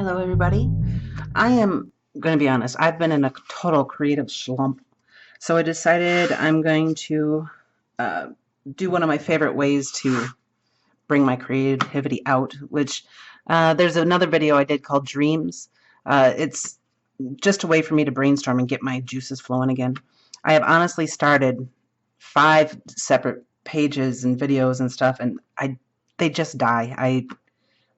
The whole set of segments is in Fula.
Hello, everybody. I am going to be honest. I've been in a total creative slump. So I decided I'm going to do one of my favorite ways to bring my creativity out, which there's another video I did called Dreams. It's just a way for me to brainstorm and get my juices flowing again. I have honestly started 5 separate pages and videos and stuff, and they just die. I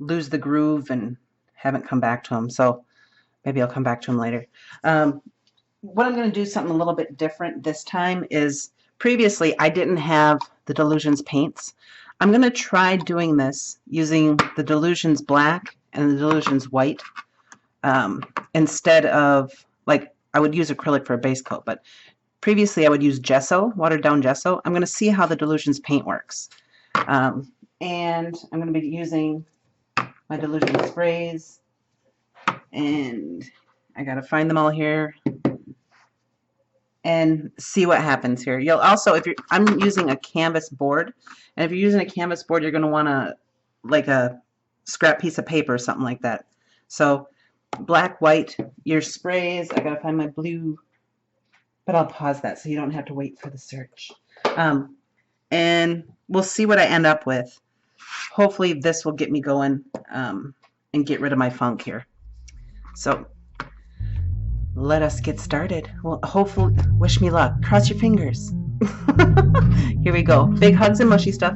lose the groove and haven't come back to them. So maybe I'll come back to them later. What I'm going to do something a little bit different this time is previously I didn't have the Dylusions paints. I'm going to try doing this using the Dylusions black and the Dylusions white instead of, like, I would use acrylic for a base coat, but previously I would use gesso, watered down gesso. I'm going to see how the Dylusions paint works. And I'm going to be using my Dylusion sprays, and I got to find them all here and see what happens here. You'll also, I'm using a canvas board, and if you're using a canvas board, you're going to want to, like, a scrap piece of paper or something like that. So black, white, your sprays. I got to find my blue, but I'll pause that so you don't have to wait for the search. And we'll see what I end up with. Hopefully this will get me going and get rid of my funk here. So let us get started. Well, hopefully, wish me luck. Cross your fingers. Here we go. Big hugs and mushy stuff.